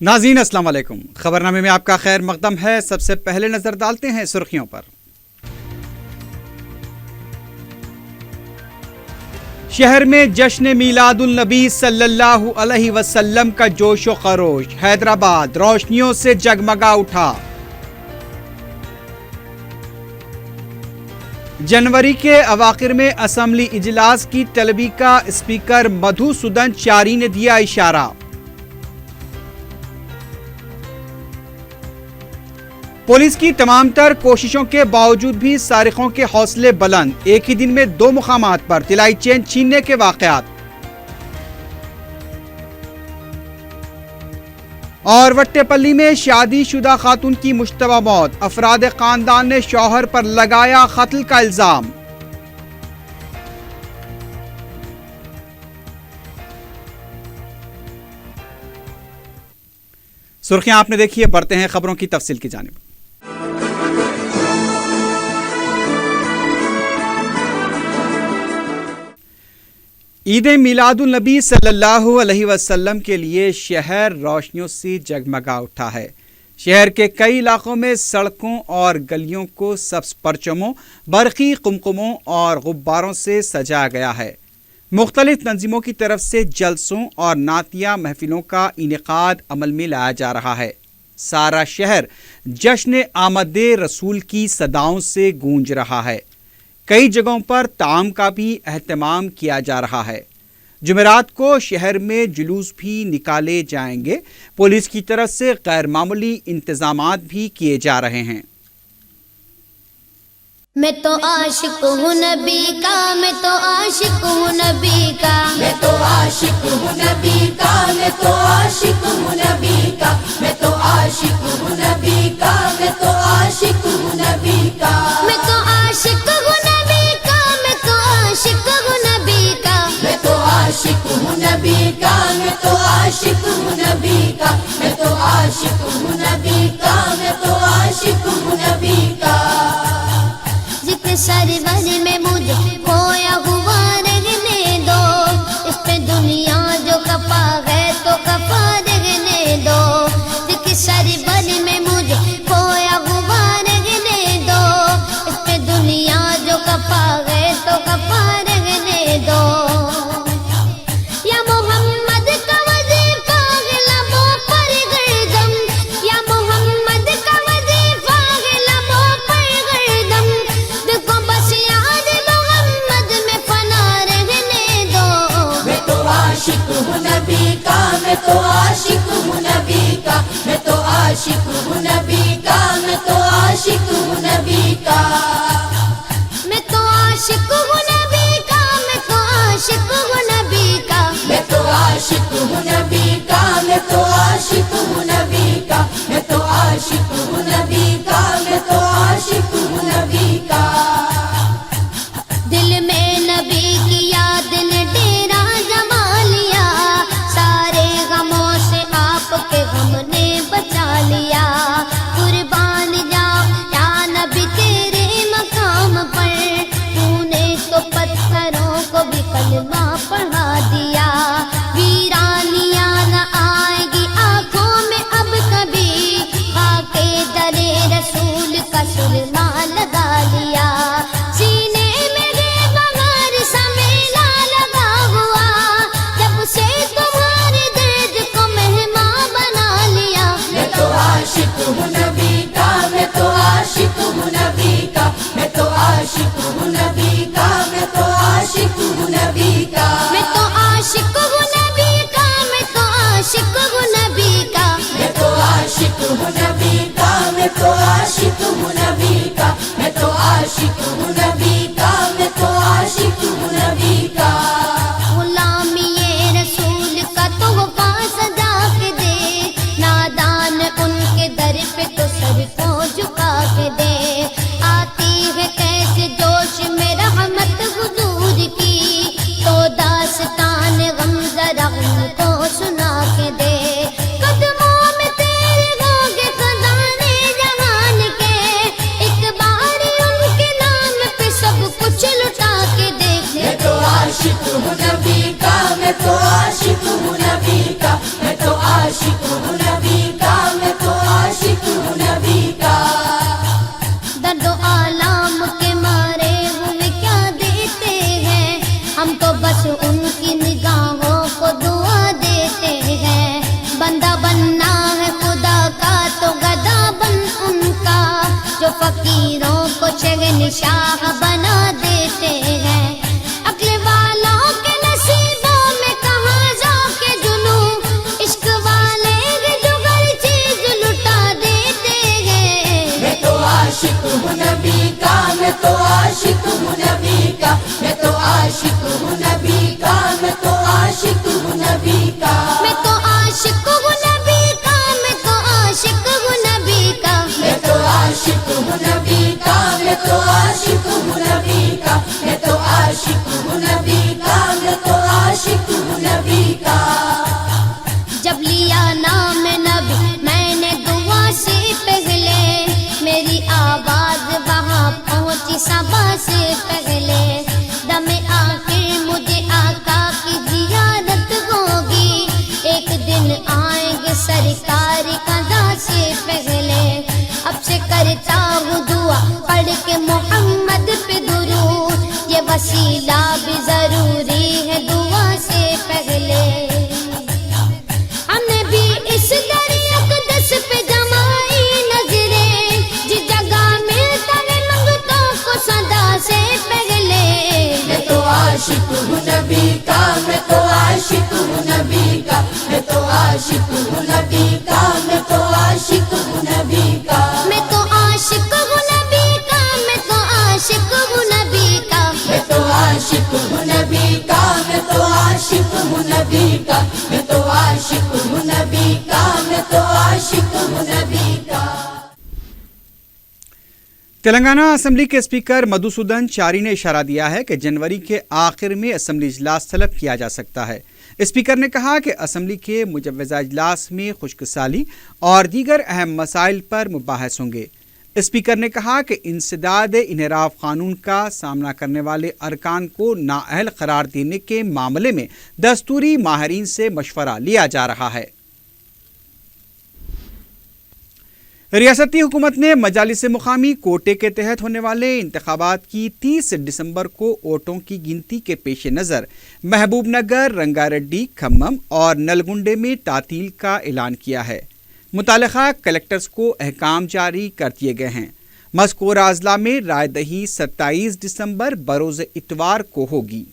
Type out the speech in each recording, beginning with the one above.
ناظرین السلام علیکم، خبرنامے میں آپ کا خیر مقدم ہے۔ سب سے پہلے نظر ڈالتے ہیں سرخیوں پر۔ شہر میں جشن میلاد النبی صلی اللہ علیہ وسلم کا جوش و خروش، حیدرآباد روشنیوں سے جگمگا اٹھا۔ جنوری کے اواخر میں اسمبلی اجلاس کی طلبی کا اسپیکر مدھوسودن چاری نے دیا اشارہ۔ پولیس کی تمام تر کوششوں کے باوجود بھی سارقوں کے حوصلے بلند، ایک ہی دن میں 2 مقامات پر طلائی چین چھیننے کے واقعات۔ اور وٹے پلی میں شادی شدہ خاتون کی مشتبہ موت، افراد خاندان نے شوہر پر لگایا قتل کا الزام۔ سرخیاں آپ نے دیکھی ہے، بڑھتے ہیں خبروں کی تفصیل کی جانب۔ عید میلاد النبی صلی اللہ علیہ وسلم کے لیے شہر روشنیوں سے جگمگا اٹھا ہے۔ شہر کے کئی علاقوں میں سڑکوں اور گلیوں کو سبز پرچموں، برقی قمقموں اور غباروں سے سجایا گیا ہے۔ مختلف تنظیموں کی طرف سے جلسوں اور نعتیہ محفلوں کا انعقاد عمل میں لایا جا رہا ہے۔ سارا شہر جشن آمد رسول کی صداؤں سے گونج رہا ہے۔ کئی جگہوں پر طعام کا بھی اہتمام کیا جا رہا ہے۔ جمعرات کو شہر میں جلوس بھی نکالے جائیں گے۔ پولیس کی طرف سے غیر معمولی انتظامات بھی کیے جا رہے ہیں۔ میں تو عاشق ہوں نبی کا، میں تو عاشق ہوں نبی کا، میں تو عاشق ہوں نبی کا، میں تو عاشق ہوں نبی کا، میں تو عاشق ہوں نبی کا، میں تو عاشق ہوں نبی کا، میں تو عاشق ہوں نبی کا، میں تو عاشق ہوں نبی کا، میں تو عاشق ہوں نبی کا، میں تو عاشق ہوں نبی کا، میں تو عاشق ہوں نبی کا، میں تو عاشق ہوں نبی کا۔ سرور میں مجھے کھویا ہوا رہنے دو، اس پہ دنیا جو کپا ہے تو کپا رہنے دو۔ جس سرور میں مجھے کھویا ہوا رہنے دو، اس پہ دنیا جو کپا ہے تو کپا رہنے دو۔ یا محمد کا وظیفہ ہے لبوں پر گردم، یا محمد کا وظیفہ ہے لبوں پر گردم، دیکھو بس یاد محمد میں فنا رہنے دو۔ میں تو عاشق ہوں نبی کا، میں تو عاشق ہوں نبی کا، میں تو عاشق ہوں نبی کا، میں تو عاشق ہوں نبی کا، میں تو عاشق ہوں نبی کا، میں تو عاشق ہوں نبی کا، میں تو عاشق ہوں نبی کا، میں تو عاشق ہوں نبی کا، میں تو عاشق ہوں نبی کا، میں تو عاشق ہوں نبی کا۔ دل میں نبی کی یاد نے ڈیرا جما لیا، سارے غموں سے آپ کے غم نے بچا لیا۔ قربان جاؤ یا نبی تیرے مقام پر، تو نے تو پتھروں کو بھی کلمہ پڑھا دیا۔ ویرانیاں نہ آئے گی آنکھوں میں اب کبھی، خاک درِ رسول کا سرما لگا لیا۔ سینے میں بغیر سمیلا لگا ہوا، جب سے تمہارے درد کو مہمان بنا لیا۔ میں تو عاشق ہوں نبی کا، میں تو عاشق ہوں نبی کا، میں تو عاشق ہوں نبی کا، میں تو عاشق ہوں نبی کا، میں تو عاشق ہوں نبی کا، میں تو عاشق ہوں نبی کا، میں تو عاشق ہوں نبی کا، میں تو عاشق ہوں نبی کا، میں تو عاشق ہوں نبی کا، میں تو عاشق ہوں نبی کا۔ غلامی رسول کا تحفہ سجا کے دے، نادان ان کے در پہ تو سر کو جھکا کے دے۔ آتی ہے کیسے جوش میں رحمت حضور کی، تو داستان غم ذرا ان کو سنا کے دے۔ قدموں میں تیرے ہوگے خزانے جہان کے، ایک بار ان کے نام پہ سب کچھ لٹا کے دیکھ۔ میں تو عاشق ہوں نبی کا، میں تو عاشق ہوں نبی کا، میں تو عاشق ہوں نبی بن شاہ بنا دیتے ہیں. عقل والوں کے نصیبوں میں کہاں ذوق جنوں، عشق والے جگر چیز لٹا دیتے ہیں. میں تو عاشق ہوں نبی کا، میں تو عاشق ہوں نبی کا، میں تو عاشق ہوں نبی کا، میں تو عاشق ہوں نبی کا. میں تو عاشق ہوں نبی کا، میں تو عاشق ہوں نبی کا. میں تو عاشق ہوں نبی کا، میں تو عاشق ہوں نبی کا، میں تو عاشق ہوں نبی کا، میں تو عاشق ہوں نبی کا. جب لیا نام نبی میں نے دعا سے پہلے، میری آواز وہاں پہنچی صبا سے پہلے. دم آخر مجھے آقا کی زیارت ہوگی، ایک دن آئیں گے سرکار قضا سے پہلے. اب سے کرتا ہوں دعا پڑھ کے محمد پہ درود، یہ وسیلہ بھی ضروری ہے دعا سے پہلے. ہم نے بھی اس دریا اقدس پہ جمائی نظریں، جس جگہ ملتا ہے منگتوں کو صدا سے پہلے. میں تو عاشق ہوں نبی کا، میں تو عاشق ہوں نبی کا، میں تو عاشق ہوں نبی کا، میں تو عاشق ہوں نبی کا. میں تو عاشق ہوں نبی کا، میں تو عاشق ہوں نبی کا. میں تو عاشق ہوں نبی کا، میں تو عاشق ہوں نبی کا، میں تو عاشق ہوں نبی کا، میں تو عاشق ہوں نبی کا. تلنگانہ اسمبلی کے اسپیکر مدھوسودن چاری نے اشارہ دیا ہے کہ جنوری کے آخر میں اسمبلی اجلاس طلب کیا جا سکتا ہے. اسپیکر نے کہا کہ اسمبلی کے مجوزہ اجلاس میں خشک سالی اور دیگر اہم مسائل پر مباحث ہوں گے. اسپیکر نے کہا کہ انسداد انحراف قانون کا سامنا کرنے والے ارکان کو نااہل قرار دینے کے معاملے میں دستوری ماہرین سے مشورہ لیا جا رہا ہے. ریاستی حکومت نے مجالس مقامی کوٹے کے تحت ہونے والے انتخابات کی 30 دسمبر کو ووٹوں کی گنتی کے پیش نظر محبوب نگر، رنگا ریڈی، کھمم اور نلگنڈے میں تعطیل کا اعلان کیا ہے. متعلقہ کلکٹرز کو احکام جاری کر دیے گئے ہیں. مذکورہ اضلاع میں رائے دہی 27 دسمبر بروز اتوار کو ہوگی.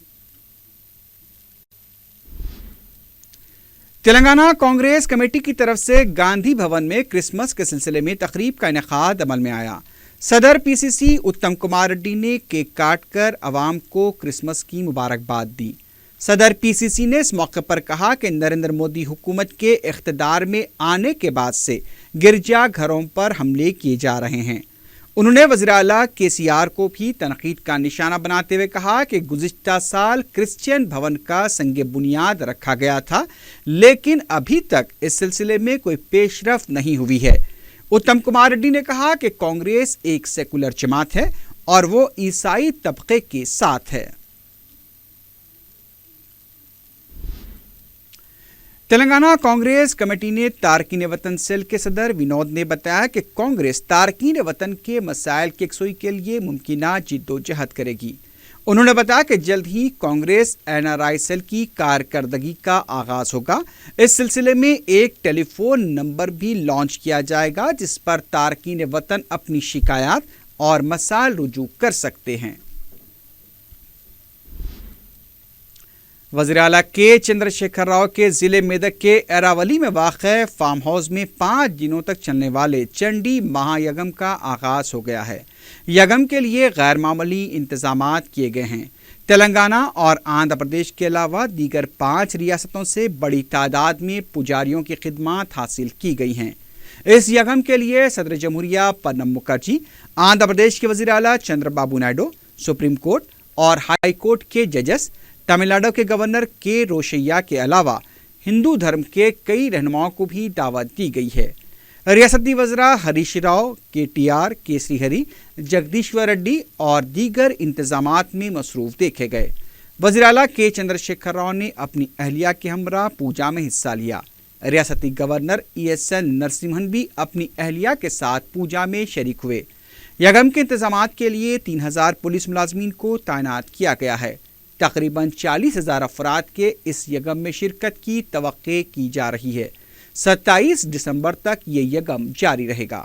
تلنگانہ کانگریس کمیٹی کی طرف سے گاندھی بھون میں کرسمس کے سلسلے میں تقریب کا انعقاد عمل میں آیا. صدر پی سی سی اتم کمار ریڈی نے کیک کاٹ کر عوام کو کرسمس کی مبارکباد دی. صدر پی سی سی نے اس موقع پر کہا کہ نریندر مودی حکومت کے اقتدار میں آنے کے بعد سے گرجا گھروں پر حملے کیے جا رہے ہیں. انہوں نے وزیر اعلیٰ کے سی آر کو بھی تنقید کا نشانہ بناتے ہوئے کہا کہ گزشتہ سال کرسچین بھون کا سنگ بنیاد رکھا گیا تھا، لیکن ابھی تک اس سلسلے میں کوئی پیش رفت نہیں ہوئی ہے. اتم کمار ریڈی نے کہا کہ کانگریس ایک سیکولر جماعت ہے اور وہ عیسائی طبقے کے ساتھ ہے. تلنگانہ کانگریس کمیٹی نے تارکین وطن سیل کے صدر ونود نے بتایا کہ کانگریس تارکین وطن کے مسائل کی یکسوئی کے لیے ممکنہ جدوجہد کرے گی. انہوں نے بتایا کہ جلد ہی Congress N R I cell کی کارکردگی کا آغاز ہوگا. اس سلسلے میں ایک ٹیلی فون نمبر بھی لانچ کیا جائے گا جس پر تارکین وطن اپنی شکایات اور مسائل رجوع کر سکتے ہیں. وزیر اعلیٰ کے چندر شیکھر راؤ کے ضلع میدک کے ایراولی میں واقع فارم ہاؤس میں 5 دنوں تک چلنے والے چنڈی مہا یگم کا آغاز ہو گیا ہے. یگم کے لیے غیر معمولی انتظامات کیے گئے ہیں. تلنگانہ اور آندھرا پردیش کے علاوہ دیگر 5 ریاستوں سے بڑی تعداد میں پجاریوں کی خدمات حاصل کی گئی ہیں. اس یگم کے لیے صدر جمہوریہ پرنب مکھرجی، آندھرا پردیش کے وزیر اعلیٰ چندر بابو نائیڈو، سپریم کورٹ اور ہائی کورٹ کے ججز، تمل ناڈو کے گورنر کے روشیا کے علاوہ ہندو دھرم کے کئی رہنماؤں کو بھی دعوت دی گئی ہے. ریاستی وزراء ہریش راؤ، کے ٹی آر، کیسری ہری، جگدیشور ریڈی اور دیگر انتظامات میں مصروف دیکھے گئے. وزیر اعلیٰ کے چندر شیکھر راؤ نے اپنی اہلیہ کے ہمراہ پوجا میں حصہ لیا. ریاستی governor E S L Narasimhan بھی اپنی اہلیہ کے ساتھ پوجا میں شریک ہوئے. یگم کے انتظامات کے لیے 3000 پولیس ملازمین کو تعینات کیا گیا ہے. تقریباً 40,000 افراد کے اس یگم میں شرکت کی توقع کی جا رہی ہے. 27 دسمبر تک یہ یگم جاری رہے گا.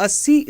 80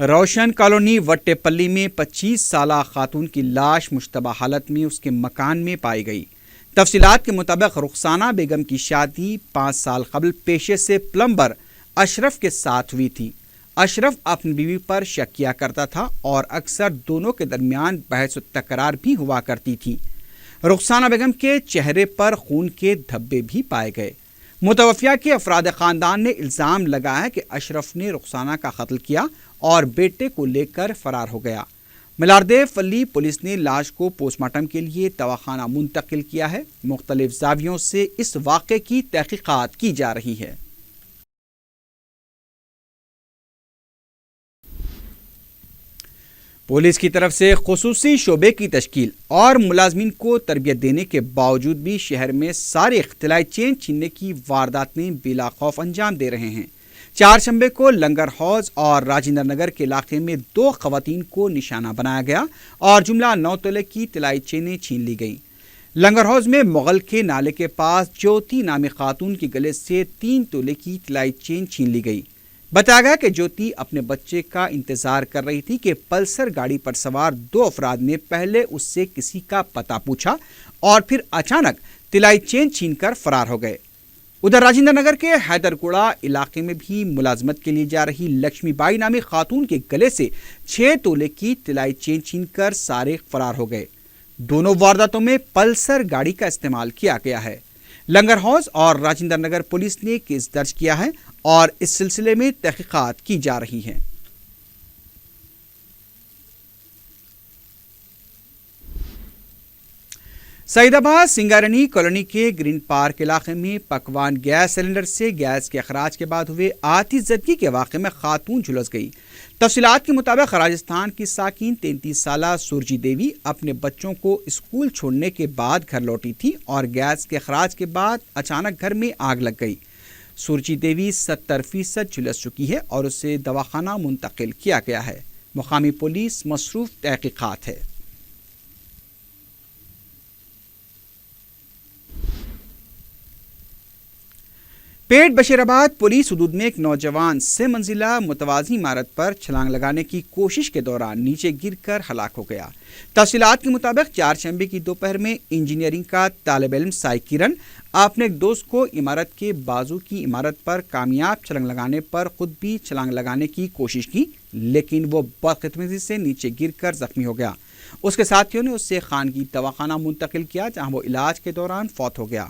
روشن کالونی وٹے پلی میں 25 سالہ خاتون کی لاش مشتبہ حالت میں اس کے مکان میں پائی گئی۔ تفصیلات کے مطابق رخسانہ بیگم کی شادی 5 سال قبل پیشے سے پلمبر اشرف کے ساتھ ہوئی تھی۔ اشرف اپنی بیوی پر شک کیا کرتا تھا اور اکثر دونوں کے درمیان بحث و تکرار بھی ہوا کرتی تھی۔ رخسانہ بیگم کے چہرے پر خون کے دھبے بھی پائے گئے۔ متوفیہ کے افراد خاندان نے الزام لگایا کہ اشرف نے رخسانہ کا قتل کیا اور بیٹے کو لے کر فرار ہو گیا۔ ملاردیو پلی پولیس نے لاش کو پوسٹ مارٹم کے لیے دواخانہ منتقل کیا ہے۔ مختلف زاویوں سے اس واقعے کی تحقیقات کی جا رہی ہے۔ پولیس کی طرف سے خصوصی شعبے کی تشکیل اور ملازمین کو تربیت دینے کے باوجود بھی شہر میں سارے اختلاعی چین چھیننے کی وارداتیں بلا خوف انجام دے رہے ہیں۔ چہارشنبے کو لنگر ہاؤس اور راجندر نگر کے علاقے میں 2 خواتین کو نشانہ بنایا گیا اور جملہ 9 تولے کی طلائی چینیں چھین لی گئیں۔ لنگر ہاؤس میں مغل کے نالے کے پاس جوتی نامی خاتون کے گلے سے 3 تولے کی طلائی چین چھین لی گئی۔ بتایا گیا کہ جوتی اپنے بچے کا انتظار کر رہی تھی کہ پلسر گاڑی پر سوار 2 افراد نے پہلے اس سے کسی کا پتہ پوچھا اور پھر اچانک طلائی چین چھین کر فرار ہو گئے۔ ادھر راجندر نگر کے حیدر گوڑا علاقے میں بھی ملازمت کے لیے جا رہی لکشمی بائی نامی خاتون کے گلے سے 6 تولے کی طلائی چین چھین کر سارق فرار ہو گئے۔ دونوں وارداتوں میں پلسر گاڑی کا استعمال کیا گیا ہے۔ لنگر ہاؤس اور راجندر نگر پولیس نے کیس درج کیا ہے اور اس سلسلے میں تحقیقات کی جا رہی ہیں۔ سعید آباد سنگارنی کالونی کے گرین پارک علاقے میں پکوان گیس سلنڈر سے گیس کے اخراج کے بعد ہوئے آتش زدگی کے واقعے میں خاتون جھلس گئی۔ تفصیلات کے مطابق راجستھان کی ساکن 33 سالہ سورجی دیوی اپنے بچوں کو اسکول چھوڑنے کے بعد گھر لوٹی تھی اور گیس کے اخراج کے بعد اچانک گھر میں آگ لگ گئی۔ سورجی دیوی 70% جھلس چکی ہے اور اسے دواخانہ منتقل کیا گیا ہے۔ مقامی پولیس مصروف تحقیقات ہے۔ پیٹ بشیرآباد پولیس حدود میں ایک نوجوان 3 منزلہ متوازی عمارت پر چھلانگ لگانے کی کوشش کے دوران نیچے گر کر ہلاک ہو گیا۔ تفصیلات کے مطابق چہارشنبے کی دوپہر میں انجینئرنگ کا طالب علم سائی کرن اپنے ایک دوست کو عمارت کے بازو کی عمارت پر کامیاب چھلانگ لگانے پر خود بھی چھلانگ لگانے کی کوشش کی، لیکن وہ بدقسمتی سے نیچے گر کر زخمی ہو گیا۔ اس کے ساتھیوں نے اسے خانگی دواخانہ منتقل کیا جہاں وہ علاج کے دوران فوت ہو گیا۔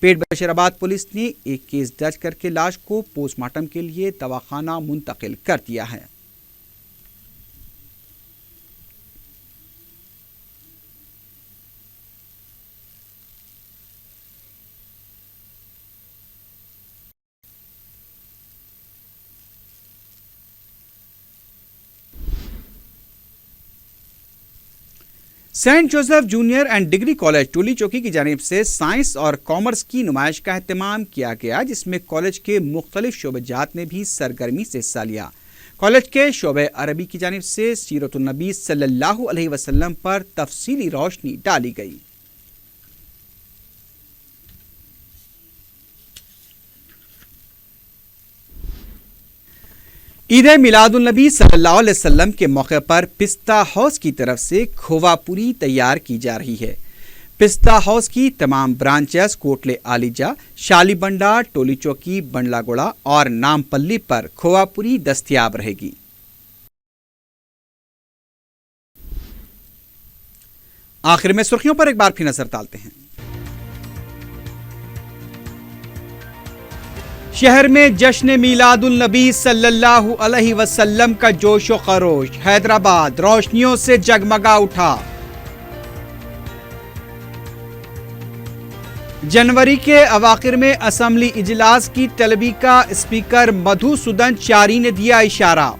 پیٹ بشیرآباد پولیس نے ایک کیس درج کر کے لاش کو پوسٹ مارٹم کے لیے دواخانہ منتقل کر دیا ہے۔ Saint joseph junior and degree college Toli Chowki کی جانب سے سائنس اور کامرس کی نمائش کا اہتمام کیا گیا، جس میں کالج کے مختلف شعبہ جات نے بھی سرگرمی سے حصہ لیا۔ کالج کے شعبہ عربی کی جانب سے سیرت النبی صلی اللہ علیہ وسلم پر تفصیلی روشنی ڈالی گئی۔ عید میلاد النبی صلی اللہ علیہ وسلم کے موقع پر پستہ ہاؤس کی طرف سے کھووا پوری تیار کی جا رہی ہے۔ پستہ ہاؤس کی تمام برانچز کوٹلے عالیجہ، شالی بنڈا، ٹولی چوکی، بنڈلا گوڑا اور نام پلی پر کھووا پوری دستیاب رہے گی۔ آخر میں سرخیوں پر ایک بار پھر نظر ڈالتے ہیں۔ شہر میں جشن میلاد النبی صلی اللہ علیہ وسلم کا جوش و خروش، حیدرآباد روشنیوں سے جگمگا اٹھا۔ جنوری کے اواخر میں اسمبلی اجلاس کی طلبی کا اسپیکر مدھو سودن چاری نے دیا اشارہ۔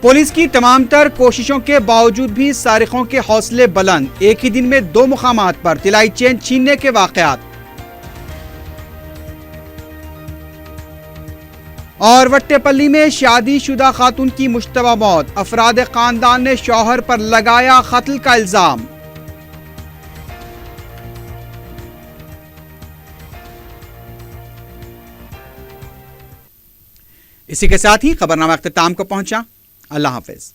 پولیس کی تمام تر کوششوں کے باوجود بھی سارقوں کے حوصلے بلند، ایک ہی دن میں 2 مقامات پر طلائی چین چھیننے کے واقعات۔ اور وٹے پلی میں شادی شدہ خاتون کی مشتبہ موت، افراد خاندان نے شوہر پر لگایا قتل کا الزام۔ اسی کے ساتھ ہی خبرنامہ اختتام کو پہنچا۔ اللہ حافظ۔